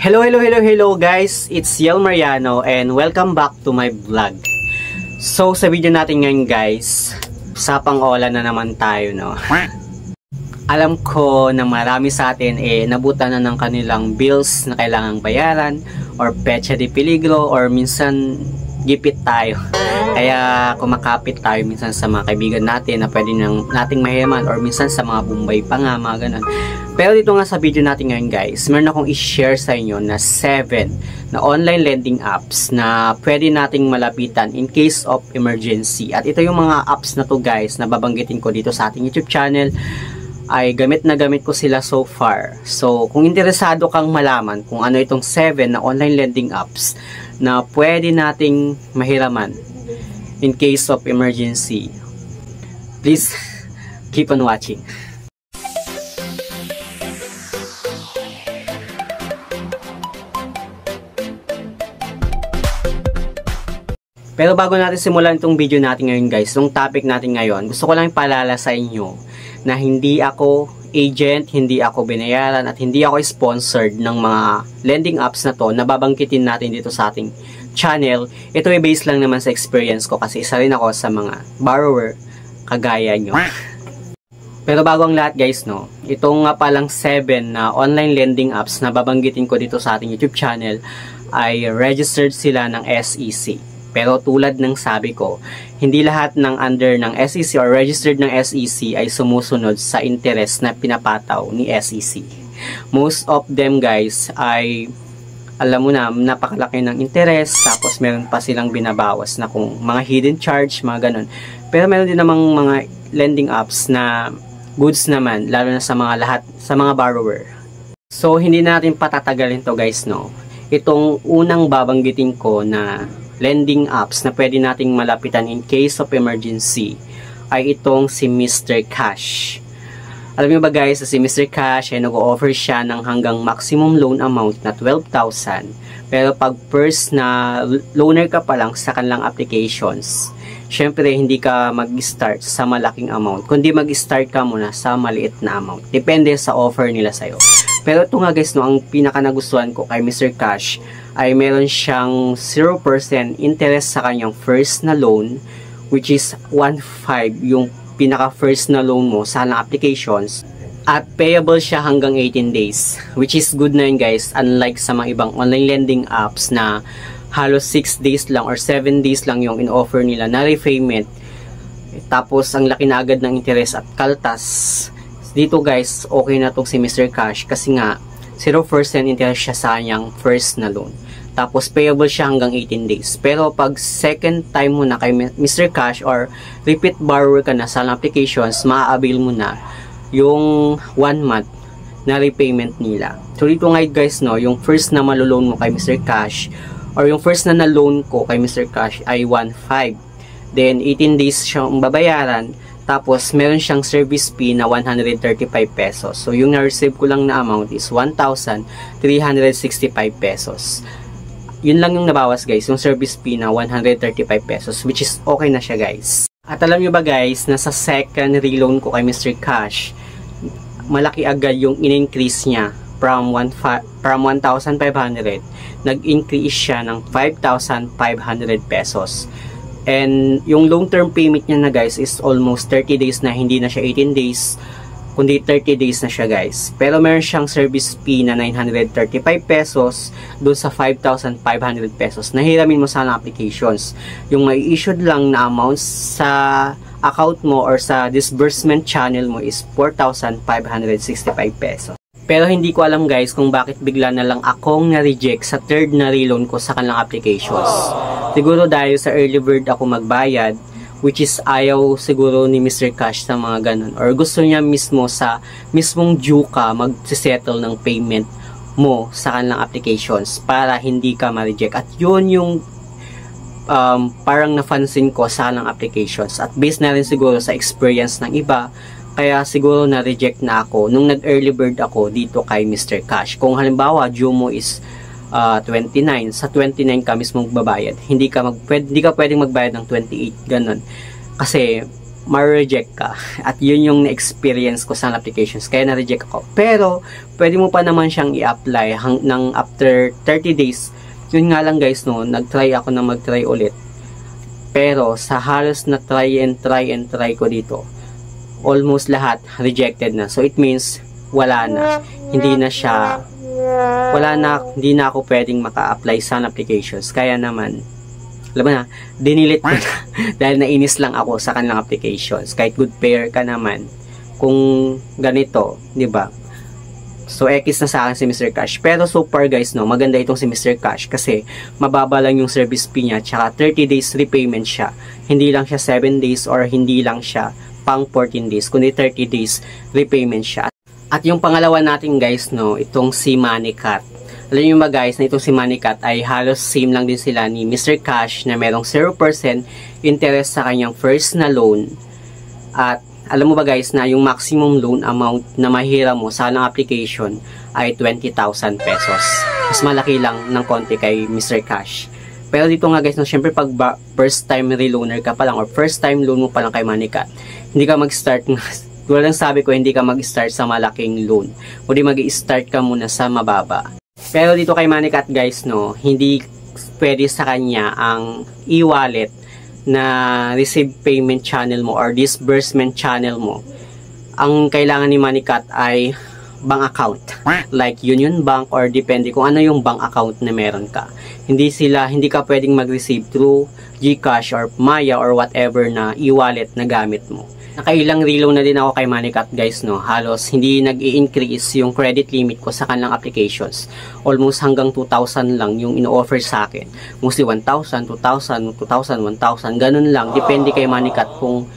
Hello guys! It's Yel Mariano and welcome back to my vlog. So sa video natin ngayon guys, usapang ola na naman tayo, no? Alam ko na marami sa atin nabutan na ng kanilang bills na kailangang bayaran or petsa de peligro or minsan gipit tayo. Kaya kumakapit tayo minsan sa mga kaibigan natin na pwede nating mahiyaman or minsan sa mga Bombay pa nga, mga ganun. Pero dito nga sa video natin ngayon guys, meron akong i-share sa inyo na 7 na online lending apps na pwede nating malapitan in case of emergency. At ito yung mga apps na to guys na babanggitin ko dito sa ating YouTube channel. Ay gamit na gamit ko sila so far. So kung interesado kang malaman kung ano itong 7 na online lending apps na pwede nating mahiraman in case of emergency, please keep on watching. Pero bago natin simulan itong video natin ngayon guys, itong topic natin ngayon, gusto ko lang ipaalala sa inyo na hindi ako agent, hindi ako binayaran at hindi ako sponsored ng mga lending apps na to na babangkitin natin dito sa ating channel. Ito ay based lang naman sa experience ko kasi isa rin ako sa mga borrower kagaya nyo. Pero bago ang lahat guys, no, itong nga palang 7 na online lending apps na babanggitin ko dito sa ating YouTube channel ay registered sila ng SEC. Pero tulad ng sabi ko, hindi lahat ng under ng SEC or registered ng SEC ay sumusunod sa interest na pinapataw ni SEC. Most of them guys ay, alam mo na, napakalaki ng interest, tapos meron pa silang binabawas na kung mga hidden charge, mga ganun. Pero meron din namang mga lending apps na goods naman, lalo na sa mga borrower. So hindi natin patatagalin to guys, no. Itong unang babanggitin ko na lending apps na pwede nating malapitan in case of emergency ay itong si Mr. Cash. Alam niyo ba guys, si Mr. Cash ay nag-o-offer siya ng hanggang maximum loan amount na 12,000. Pero pag first na loaner ka pa lang sa kanilang applications, syempre hindi ka mag-start sa malaking amount, kundi mag-start ka muna sa maliit na amount. Depende sa offer nila sa'yo. Pero ito nga guys, no, ang pinaka nagustuhan ko kay Mr. Cash ay meron siyang 0% interest sa kanyang first na loan, which is 1.5 yung pinaka first na loan mo sa applications, at payable siya hanggang 18 days, which is good na yun guys, unlike sa mga ibang online lending apps na halos 6 days lang or 7 days lang yung in-offer nila na repayment, tapos ang laki na agad ng interest at kaltas. Dito guys, okay na tong si Mr. Cash kasi nga 0% interest siya sa kanyang first na loan. Tapos payable siya hanggang 18 days. Pero pag second time mo na kay Mr. Cash or repeat borrower ka na sa applications, maa-avail mo na yung 1 month na repayment nila. So dito nga guys, no, yung first na maloloan mo kay Mr. Cash or yung first na na-loan ko kay Mr. Cash ay 1.5. Then 18 days siyang babayaran. Tapos, meron siyang service fee na 135 pesos. So, yung na-receive ko lang na amount is 1,365 pesos. Yun lang yung nabawas guys, yung service fee na 135 pesos, which is okay na siya guys. At alam nyo ba guys, na sa second reloan ko kay Mr. Cash, malaki agad yung in-increase niya from 1,500, nag-increase siya ng 5,500 pesos. And yung long term payment niya na guys is almost 30 days na, hindi na siya 18 days, kundi 30 days na siya guys. Pero meron siyang service fee na 935 pesos doon sa 5,500 pesos. Nahiramin mo sana applications. Yung may issued lang na amount sa account mo or sa disbursement channel mo is 4,565 pesos. Pero hindi ko alam guys kung bakit bigla na lang akong na-reject sa third na reloan ko sa kanilang applications. Siguro dahil sa early bird ako magbayad, which is ayaw siguro ni Mr. Cash sa mga ganun. Or gusto niya mismo sa mismong due ka mag-settle ng payment mo sa kanilang applications para hindi ka ma-reject. At yun yung parang nafansin ko sa kanilang applications. At based na rin siguro sa experience ng iba, kaya siguro na-reject na ako nung nag-early bird ako dito kay Mr. Cash. Kung halimbawa, due mo is 29, sa 29 ka mismo magbabayad. Hindi ka pwedeng magbayad ng 28, ganun. Kasi ma-reject ka. At yun yung na-experience ko sa applications. Kaya na-reject ako. Pero, pwede mo pa naman siyang i-apply ng after 30 days. Yun nga lang guys, no, nag-try ako na mag-try ulit. Pero, sa halos na try ko dito, almost lahat rejected na. So, it means, wala na. Hindi na ako pwedeng maka-apply sa applications. Kaya naman, alam mo na, dinilit ko na dahil nainis lang ako sa kanilang applications. Kahit good pair ka naman, kung ganito, di ba? So, X na sa akin si Mr. Cash. Pero so far guys, no, maganda itong si Mr. Cash kasi mababa lang yung service fee niya, tsaka 30 days repayment siya. Hindi lang siya 7 days or hindi lang siya pang 14 days, kundi 30 days repayment siya. At yung pangalawa natin guys, no, itong si Moneycat. Alam nyo ba guys, na itong si Moneycat ay halos same lang din sila ni Mr. Cash na merong 0% interest sa kanyang first na loan. At alam mo ba guys na yung maximum loan amount na mahiram mo sa ng application ay 20,000 pesos. Mas malaki lang ng konti kay Mr. Cash. Pero dito nga guys, no, syempre pag first time reloaner ka pa lang or first time loan mo pa lang kay Moneycat, hindi ka mag-start tulad ng sabi ko, hindi ka mag-start sa malaking loan. Kundi mag-start ka muna sa mababa. Pero dito kay Moneycat guys, no, hindi pwede sa kanya ang e-wallet na receive payment channel mo or disbursement channel mo. Ang kailangan ni Moneycat ay bank account. Like Union Bank or depende kung ano yung bank account na meron ka. Hindi ka pwedeng mag-receive through GCash or Maya or whatever na e-wallet na gamit mo. Nakailang reload na din ako kay Moneycat guys, no. Halos hindi nag-i-increase yung credit limit ko sa kanilang applications. Almost hanggang 2,000 lang yung ino-offer sa akin. Mostly 1,000, 2,000, 2,000, 1,000. Ganun lang. Depende kay Moneycat kung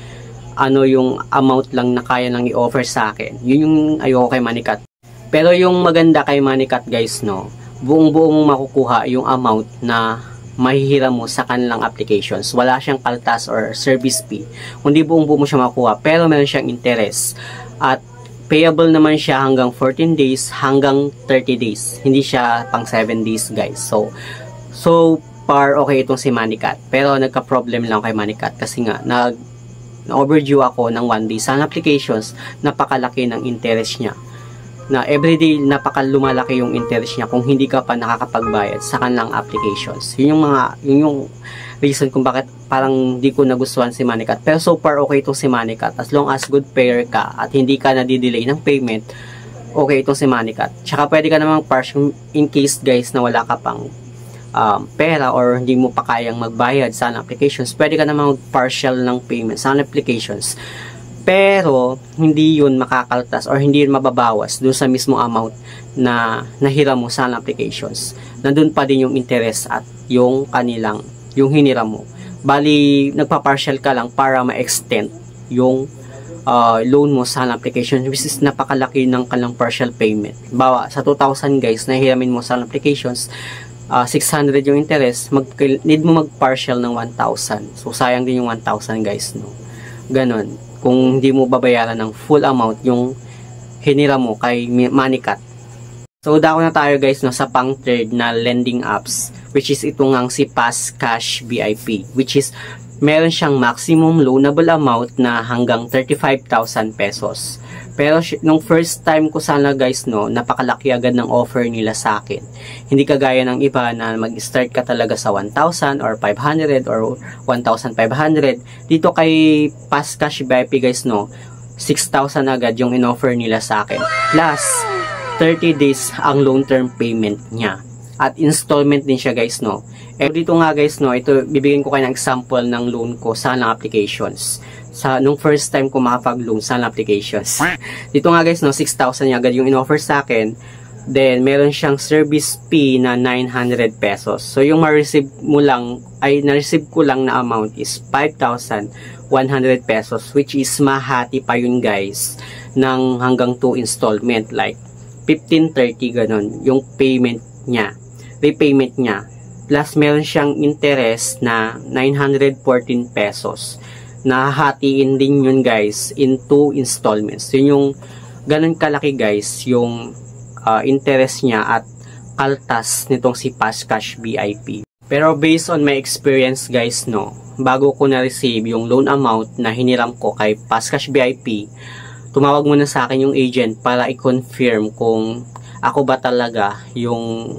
ano yung amount lang na kaya lang i-offer sa akin. Yun yung ayoko kay Moneycat. Pero yung maganda kay Moneycat guys, no, buong-buong makukuha yung amount na mahihiram mo sa kanilang applications. Wala siyang kaltas or service fee. Kundi buong-buo mo siya makuha. Pero meron siyang interest. At payable naman siya hanggang 14 days hanggang 30 days. Hindi siya pang 7 days guys. So far okay itong si Moneycat. Pero nagka-problem lang kay Moneycat kasi nga na-overdue ako ng 1 day sa applications. Napakalaki ng interest niya. Na everyday napakalumalaki yung interest niya kung hindi ka pa nakakapagbayad sa kanilang applications. Yun yung reason kung bakit parang di ko nagustuhan si Moneycat. Pero so far okay itong si Moneycat. As long as good payer ka at hindi ka nadidelay ng payment, okay itong si Moneycat. Tsaka pwede ka namang partial in case guys na wala ka pang pera or hindi mo pa kayang magbayad sa applications. Pwede ka namang partial ng payment sa applications. Pero, hindi yun makakaltas or hindi yun mababawas doon sa mismo amount na nahiram mo sa applications. Nandun pa din yung interest at yung hiniram mo. Bali, nagpa-partial ka lang para ma-extend yung loan mo sa application, which is napakalaki ng kanilang partial payment. Bawa, sa 2,000 guys, nahiramin mo sa applications, 600 yung interest, need mo mag-partial ng 1,000. So, sayang din yung 1,000 guys, no? Ganon. Kung hindi mo babayaran ng full amount yung hiniram mo kay Moneycat. So, dako na tayo guys, no, sa pang third na lending apps, which is ito ngang si Passcash VIP, which is meron siyang maximum loanable amount na hanggang 35,000 pesos. Pero nung first time ko sana guys, no, napakalaki agad ng offer nila sa akin. Hindi kagaya ng iba na mag-start ka talaga sa 1,000 or 500 or 1,500. Dito kay Passcash VIP guys, no, 6,000 agad yung in-offer nila sa akin. Plus, 30 days ang long term payment niya. At installment din siya guys, no. Dito nga guys, no, ito bibigyan ko kayo ng example ng loan ko sa applications. Nung first time ko makapag-loan sa applications. Dito nga guys, no, 6,000 agad yung in-offer sa akin. Then, meron siyang service fee na 900 pesos. So, yung ma-receive mo lang, na-receive ko lang na amount is 5,100 pesos. Which is mahati pa yun guys, ng hanggang 2 installment. Like, 15-30 ganon, yung payment niya. Repayment niya. Plus, meron siyang interest na 914 pesos. Nahahatiin din yun guys in 2 installments. Yun yung ganun kalaki guys yung interest niya at kaltas nitong si Passcash VIP. Pero based on my experience guys, no, bago ko na-receive yung loan amount na hiniram ko kay Fastcash VIP, tumawag muna sa akin yung agent para i-confirm kung ako ba talaga yung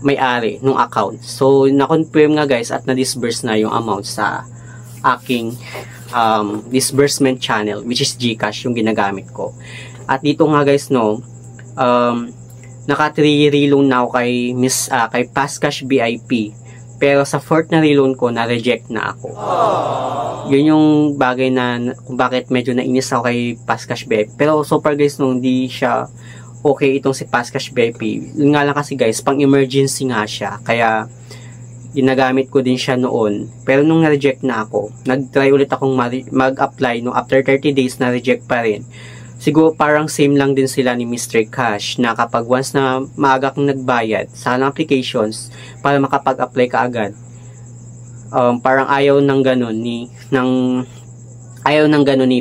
may-ari ng account. So, na-confirm nga guys at na-disburse na yung amount sa aking disbursement channel, which is GCash yung ginagamit ko. At dito nga guys, no, naka 3 reloan na ako kay Fastcash VIP. Pero sa 4th na reloan ko, na-reject na ako. Yun yung bagay na kung bakit medyo nainis ako kay Fastcash VIP. Pero so far guys, nung hindi siya okay itong si Fastcash VIP. Yun nga lang kasi guys, pang emergency nga siya. Kaya ginagamit ko din siya noon. Pero nung na-reject na ako, nag-try ulit akong mag-apply. No, after 30 days, na-reject pa rin. Siguro parang same lang din sila ni Mr. Cash na kapag once na maaga kang nagbayad sa applications para makapag-apply ka agad, parang ayaw ng ganun ni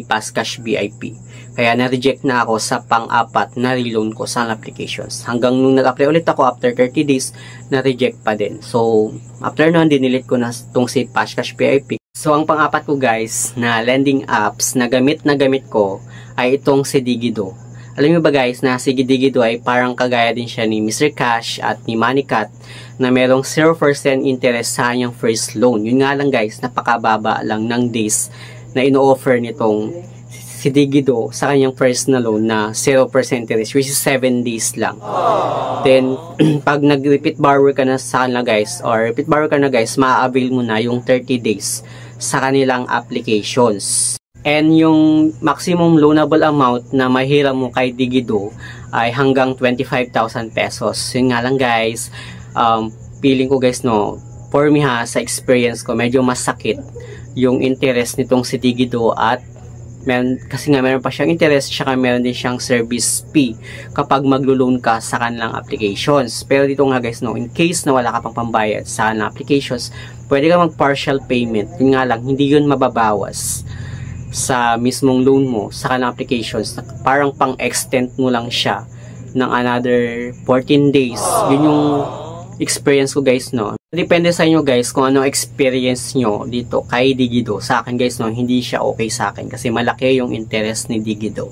Fastcash VIP. Kaya na-reject na ako sa pang-apat na reloan ko sa applications. Hanggang nung nag-apply ulit ako after 30 days, na-reject pa din. So, after nun, dinilit ko na itong si Fastcash VIP. So, ang pang-apat ko guys na lending apps na gamit ko ay itong si Digido. Alam niyo ba guys na si Digido ay parang kagaya din siya ni Mr. Cash at ni Moneycat na merong 0% interest sa kanyang first loan. Yun nga lang guys, napakababa lang ng days na ino-offer nitong si Digido sa kanyang first na loan na 0% interest, which is 7 days lang. Then, pag nag-repeat borrower ka na sa kanila guys, or repeat borrower ka na guys, maa-avail mo na yung 30 days sa kanilang applications. And yung maximum loanable amount na mahiram mo kay Digido ay hanggang 25,000 pesos. Yun nga lang guys, feeling ko guys, no, for me ha, sa experience ko, medyo masakit yung interest nitong si Digido at kasi nga meron pa siyang interest, saka meron din siyang service fee kapag maglo-loan ka sa kanilang applications. Pero dito nga guys, no, in case na wala ka pang pambayad sa kanilang applications, pwede ka mag-partial payment. Yun nga lang, hindi yun mababawas sa mismong loan mo sa kanilang applications. Parang pang-extend mo lang siya ng another 14 days. Yun yung experience ko guys, no. Depende sa inyo guys kung ano experience nyo dito kay Digido. Sa akin guys, no, hindi siya okay sa akin kasi malaki yung interest ni Digido.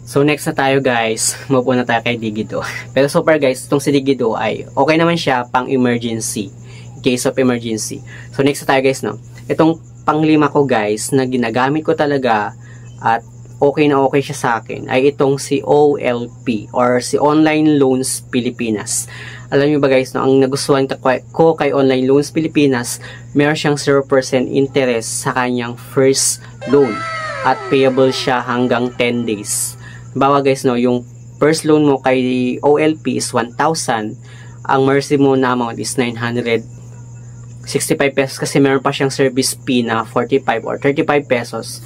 So next na tayo guys, move na tayo kay Digido. Pero so far guys, itong si Digido ay okay naman siya pang emergency, in case of emergency. So next na tayo guys, no. Itong panglima ko guys na ginagamit ko talaga at okay na okay siya sa akin ay itong si OLP or si Online Loans Pilipinas. Alam niyo ba guys, no, ang nagustuhan ko kay Online Loans Pilipinas, meron siyang 0% interest sa kanyang first loan at payable siya hanggang 10 days. Bawa guys, no, yung first loan mo kay OLP is 1,000, ang mercy mo na amount is 965 pesos kasi meron pa siyang service fee na 45 or 35 pesos.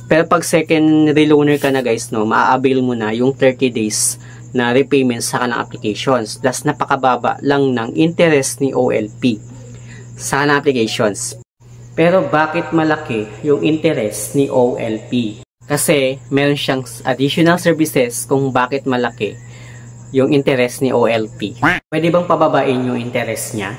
Pero pag second reloaner ka na guys, no, maa-avail mo na yung 30 days na repayment sa kanang applications. Plus, napakababa lang ng interest ni OLP sa kanang applications. Pero bakit malaki yung interest ni OLP? Kasi meron siyang additional services kung bakit malaki yung interest ni OLP. Pwede bang pababain yung interest niya?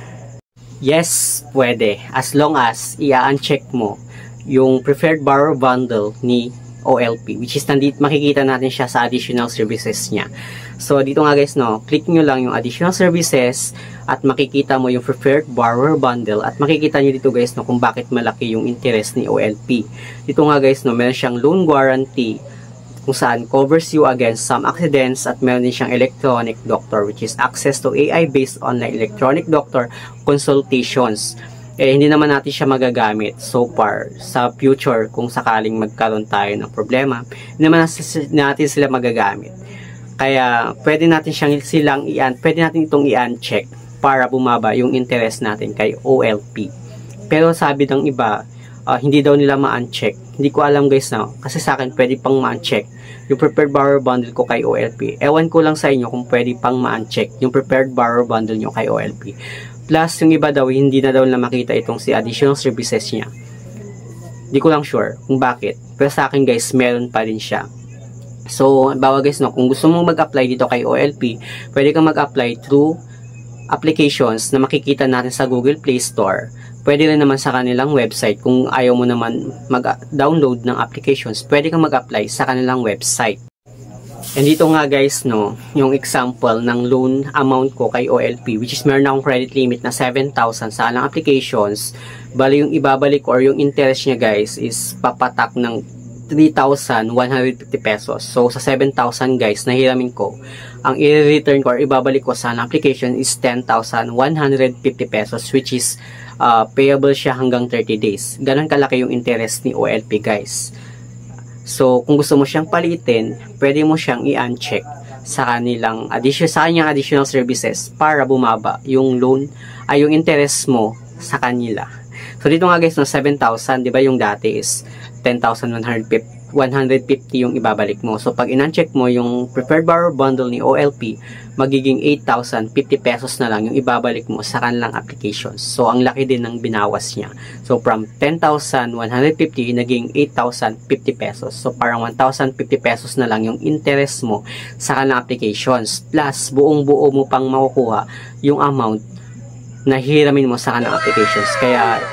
Yes, pwede. As long as i-uncheck mo yung preferred borrower bundle ni OLP, which is nandito makikita natin siya sa additional services niya. So dito nga guys, no, click nyo lang yung additional services at makikita mo yung preferred borrower bundle at makikita nyo dito guys, no, kung bakit malaki yung interest ni OLP. Dito nga guys, no, meron siyang loan guarantee kung saan covers you against some accidents at meron din siyang electronic doctor, which is access to AI-based online electronic doctor consultations. Hindi naman natin siya magagamit so far. Sa future, kung sakaling magkaroon tayo ng problema, hindi naman natin sila magagamit. Kaya, pwede natin itong i-uncheck para bumaba yung interest natin kay OLP. Pero sabi ng iba, hindi daw nila ma-uncheck. Hindi ko alam guys, no? Kasi sa akin, pwede pang ma-uncheck yung prepared borrower bundle ko kay OLP. Ewan ko lang sa inyo kung pwede pang ma-uncheck yung prepared borrower bundle nyo kay OLP. Plus, yung iba daw, hindi na daw na makita itong si additional services niya. Hindi ko lang sure kung bakit. Pero sa akin guys, meron pa rin siya. So, bawa guys, no, kung gusto mong mag-apply dito kay OLP, pwede kang mag-apply through applications na makikita natin sa Google Play Store, pwede rin naman sa kanilang website. Kung ayaw mo naman mag-download ng applications, pwede kang mag-apply sa kanilang website. And dito nga guys, no, yung example ng loan amount ko kay OLP, which is meron akong credit limit na 7,000 sa alang applications. Bali yung ibabalik or yung interest niya guys is papatak ng 3,150 pesos. So sa 7,000 guys na hiramin ko, ang i-return ko or ibabalik ko sa application is 10,150 pesos, which is payable siya hanggang 30 days. Ganon kalaki yung interest ni OLP guys. So, kung gusto mo siyang palitin, pwede mo siyang i-uncheck sa kanyang additional services para bumaba yung loan ay yung interest mo sa kanila. So, dito nga guys, no, 7,000, di ba yung dati is 10,150 yung ibabalik mo. So, pag in-uncheck mo yung preferred borrower bundle ni OLP, magiging 8,050 pesos na lang yung ibabalik mo sa kanilang applications. So, ang laki din ng binawas niya. So, from 10,150, naging 8,050 pesos. So, parang 1,050 pesos na lang yung interest mo sa kanilang applications. Plus, buong-buo mo pang makukuha yung amount na hiramin mo sa kanilang applications. Kaya,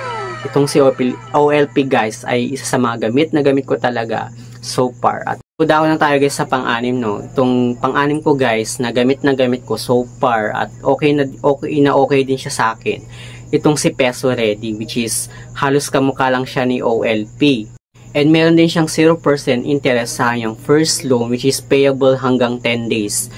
itong si OLP guys ay isa sa mga gamit ko talaga so far. At daw na tayo guys sa pang-anim, no. Itong pang-anim ko guys na gamit ko so far at okay din siya sa akin. Itong si Peso Ready, which is halos kamukha lang siya ni OLP. And meron din siyang 0% interest sa kanyang first loan, which is payable hanggang 10 days.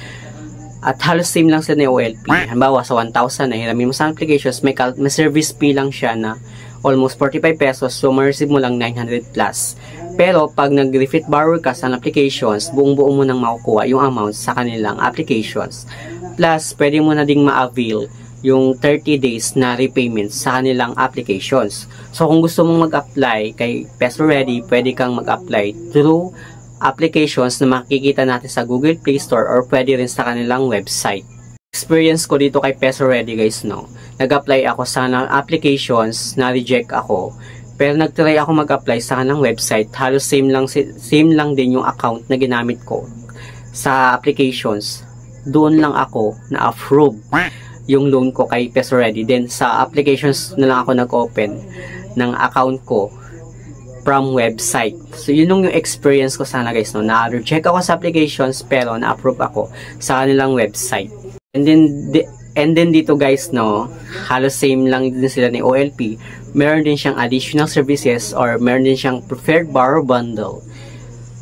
At halos same lang sila ni OLP. Halimbawa sa 1,000 na hiramin mo sa applications, may service fee lang siya na almost 45 pesos, so ma-receive mo lang 900 plus. Pero pag nag-refit borrower ka sa applications, buong-buo mo nang makukuha yung amount sa kanilang applications. Plus, pwede mo na ding ma-avail yung 30 days na repayment sa kanilang applications. So kung gusto mong mag-apply kay Peso Ready, pwede kang mag-apply through applications na makikita natin sa Google Play Store or pwede rin sa kanilang website. Experience ko dito kay Peso Ready guys, no. Nag-apply ako sa applications, na-reject ako. Pero nag-try ako mag-apply sa kanilang website. Halos same lang din yung account na ginamit ko sa applications. Doon lang ako na-approve yung loan ko kay Peso Ready. Then sa applications na lang ako nag-open ng account ko from website. So yun yung experience ko sana guys, no. Na-reject ako sa applications pero na-approve ako sa kanilang website. And then dito guys, no, halos same lang din sila ni OLP. Meron din siyang additional services or meron din siyang preferred borrower bundle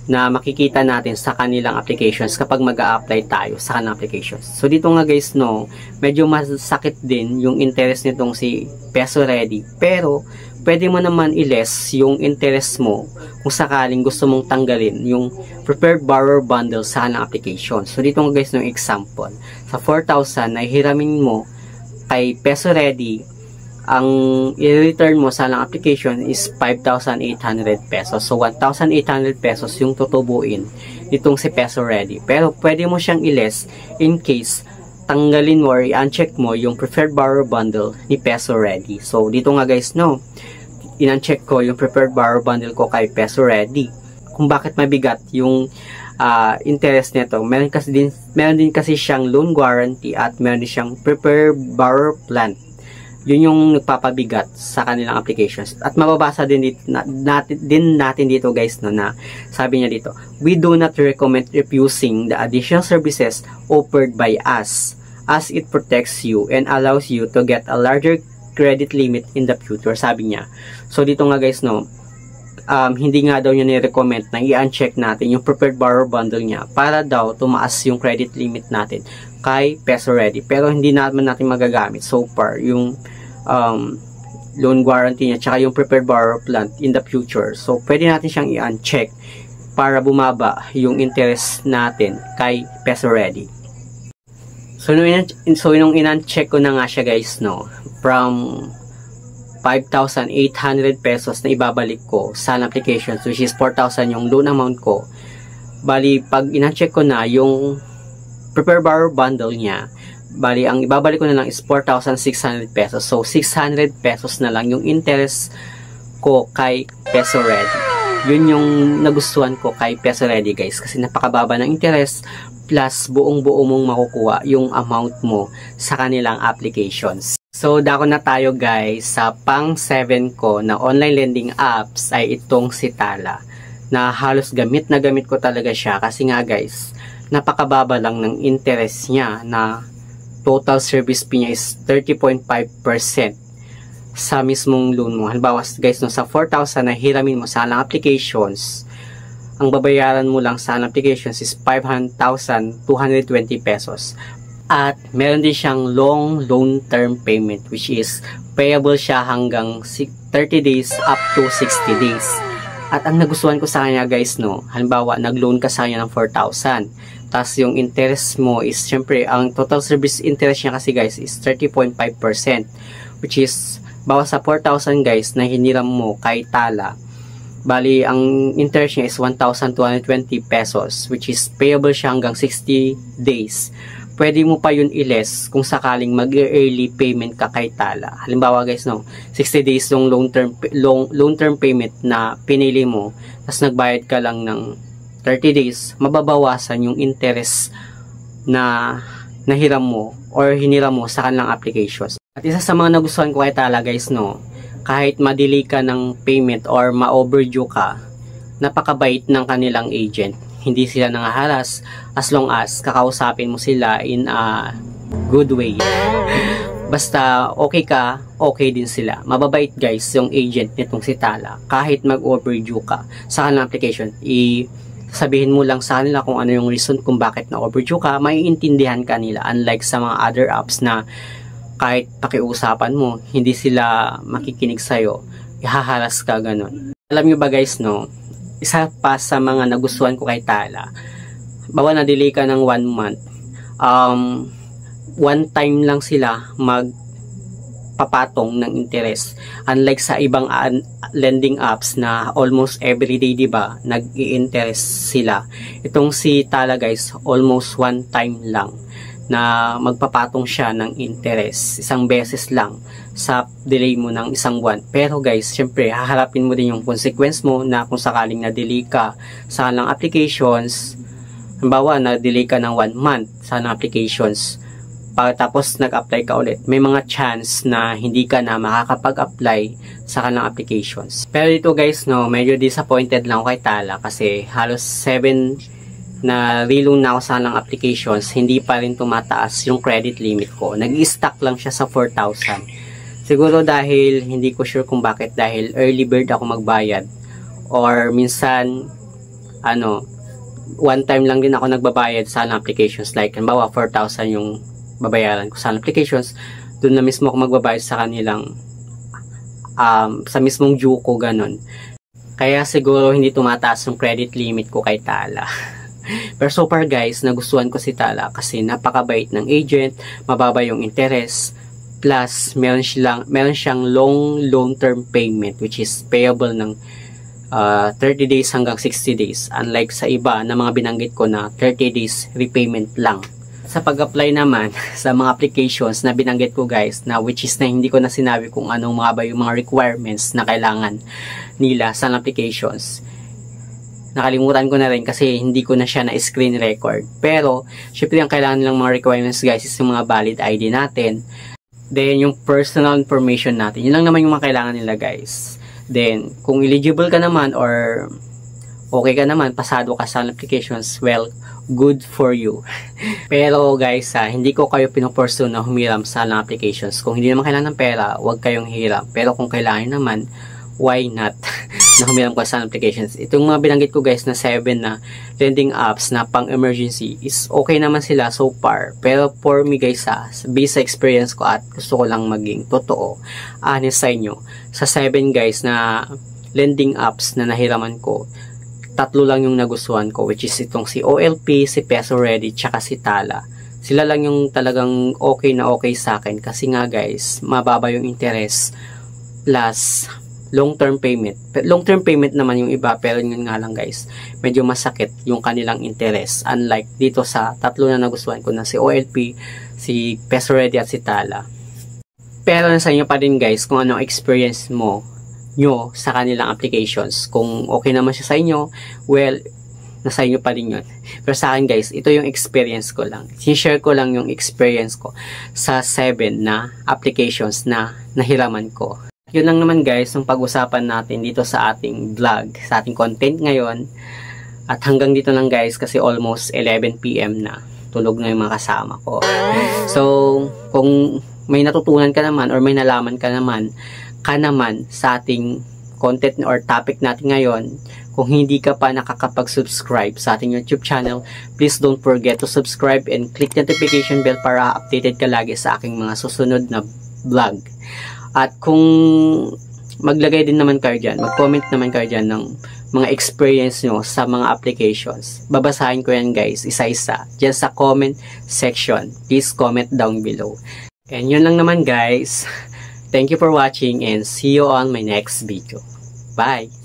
na makikita natin sa kanilang applications kapag mag-a-apply tayo sa kanilang applications. So dito nga guys, no, medyo masakit din yung interest nitong si Peso Ready. Pero pwede mo naman i-less yung interest mo kung sakaling gusto mong tanggalin yung preferred borrower bundle sa kanilang application. So dito nga guys, no, example. Sa 4,000 na hiramin mo kay Peso Ready, ang i-return mo sa kanilang application is 5,800 pesos. So 1,800 pesos yung tutubuin nitong si Peso Ready. Pero pwede mo siyang i-less in case tanggalin mo or i-uncheck mo yung preferred borrower bundle ni Peso Ready. So dito nga guys, no, in-uncheck ko yung preferred borrower bundle ko kay Peso Ready. Kung bakit mabigat yung interest nito, meron din kasi siyang loan guarantee at meron din siyang preferred borrower plan. Yun yung nagpapabigat sa kanilang applications. At mababasa din natin dito guys, no, na sabi niya dito, we do not recommend refusing the additional services offered by us as it protects you and allows you to get a larger credit limit in the future, sabi niya. So dito nga guys, no, hindi nga daw niya ni-recommend na i-uncheck natin yung preferred borrower bundle niya para daw tumaas yung credit limit natin kay Peso Ready. Pero hindi naman natin magagamit so far yung loan guarantee niya tsaka yung preferred borrower plan in the future. So pwede natin siyang i-uncheck para bumaba yung interest natin kay Peso Ready. So nung in-uncheck ko na nga siya guys, no, from 5,800 pesos na ibabalik ko sa applications, which is 4,000 yung loan amount ko. Bali, pag in-uncheck ko na yung preferred borrower bundle niya, bali, ang ibabalik ko na lang is 4,600 pesos. So, 600 pesos na lang yung interest ko kay Peso Ready. Yun yung nagustuhan ko kay Peso Ready guys. Kasi napakababa ng interest. plus buong-buo mong makukuha yung amount mo sa kanilang applications. So, dako na tayo guys sa pang 7 ko na online lending apps ay itong si Tala, na halos gamit na gamit ko talaga siya kasi nga guys, napakababa lang ng interest niya, na total service fee niya is 30.5% sa mismong loan mo. Halimbawa guys, no, sa 4,000 na hiramin mo sa alang applications, ang babayaran mo lang sa alang applications is 500,220 pesos. At meron din siyang long loan term payment, which is payable siya hanggang 30 days up to 60 days. At ang nagustuhan ko sa kanya guys, no, halimbawa nag-loan ka sa kanya ng 4,000. Tapos yung interest mo is, syempre, ang total service interest niya kasi guys is 30.5%. Which is, bawa sa 4,000 guys na hiniram mo kay Tala, bali, ang interest niya is 1,220 pesos, which is payable siya hanggang 60 days. Pwede mo pa yun i-less kung sakaling mag-early payment ka kay Tala. Halimbawa guys, no, 60 days yung long term payment na pinili mo, tapos nagbayad ka lang ng 30 days, mababawasan yung interest na nahiram mo or hiniram mo sa kanilang applications. At isa sa mga nagustuhan ko kay Tala guys, no, kahit ma-delay ka ng payment or ma-overdue ka, napakabait ng kanilang agent. Hindi sila nangaharas as long as kakausapin mo sila in a good way. Basta okay ka, okay din sila. Mababait guys yung agent nitong si Tala. Kahit mag-overdue ka sa kanilang application, sabihin mo lang sa kanila kung ano yung reason kung bakit na-overdue ka, maiintindihan ka nila. Unlike sa mga other apps na kahit pakiusapan mo, hindi sila makikinig sa'yo, ihaharas ka, ganun. Alam nyo ba guys, no, isa pa sa mga nagustuhan ko kay Tala, bawa na delay ka ng 1 month, one time lang sila magpapatong ng interest. Unlike sa ibang lending apps na almost everyday, diba, nag-i-interest sila. Itong si Tala guys, almost one time lang na magpapatong siya ng interest, isang beses lang sa delay mo ng isang buwan. Pero guys, syempre haharapin mo din yung consequence mo na kung sakaling na-delay ka sa kanilang applications. Halimbawa, na-delay ka ng 1 month sa kanilang applications, pagkatapos nag-apply ka ulit, may mga chance na hindi ka na makakapag-apply sa kanilang applications. Pero dito guys, no, medyo disappointed lang ako kay Tala kasi halos 7 na reloan na ako sa ng applications, hindi pa rin tumataas yung credit limit ko. Nag-i-stack lang siya sa 4,000. Siguro dahil, hindi ko sure kung bakit, dahil early bird ako magbayad. Or minsan, one time lang din ako nagbabayad sa ng applications. Like, halimbawa, 4,000 yung babayaran ko sa applications. Doon na mismo ako magbabayad sa kanilang, sa mismong due ko, ganun. Kaya siguro hindi tumataas yung credit limit ko kay Tala. Pero so far guys, nagustuhan ko si Tala kasi napakabait ng agent, mababa yung interest, plus meron siyang long term payment which is payable ng 30 days hanggang 60 days, unlike sa iba na mga binanggit ko na 30 days repayment lang. Sa pag-apply naman sa mga applications na binanggit ko guys, na which is na hindi ko na sinabi kung anong mga ba yung mga requirements na kailangan nila sa applications. Nakalimutan ko na rin kasi hindi ko na siya na screen record. Pero, syempre ang kailangan nilang mga requirements guys is yung mga valid ID natin. Then, yung personal information natin. Yun lang naman yung mga kailangan nila guys. Then, kung eligible ka naman or okay ka naman, pasado ka sa applications, well, good for you. Pero guys, hindi ko kayo pinopursue na humiram sa applications. Kung hindi naman kailangan ng pera, huwag kayong hiram. Pero kung kailangan naman, why not na humiram ka sa applications. Itong mga binanggit ko guys na 7 na lending apps na pang emergency is okay naman sila so far. Pero for me guys, based sa experience ko at gusto ko lang maging totoo, honest sa inyo, sa 7 guys na lending apps na nahiraman ko, 3 lang yung nagustuhan ko, which is itong si OLP, si Peso Ready, tsaka si Tala. Sila lang yung talagang okay na okay sa akin kasi nga guys, mababa yung interest plus long-term payment. Long-term payment naman yung iba, pero yun nga lang guys, medyo masakit yung kanilang interest. Unlike dito sa 3 na nagustuhan ko na si OLP, si Peso Ready at si Tala. Pero nasa inyo pa din guys kung anong experience nyo sa kanilang applications. Kung okay naman siya sa inyo, well, nasa inyo pa rin yun. Pero sa akin guys, ito yung experience ko lang. Sinishare ko lang yung experience ko sa 7 na applications na nahiraman ko. Yun lang naman guys, yung pag-usapan natin dito sa ating vlog, sa ating content ngayon. At hanggang dito lang guys, kasi almost 11 PM na. Tulog na yung mga kasama ko. So, kung may natutunan ka naman or may nalaman ka naman sa ating content or topic natin ngayon, kung hindi ka pa nakakapag-subscribe sa ating YouTube channel, please don't forget to subscribe and click notification bell para updated ka lagi sa aking mga susunod na vlog. At kung maglagay din naman kayo dyan, mag-comment naman kayo dyan ng mga experience nyo sa mga applications. Babasahin ko yan guys, isa-isa, dyan sa comment section. Please comment down below. And yun lang naman guys. Thank you for watching and see you on my next video. Bye!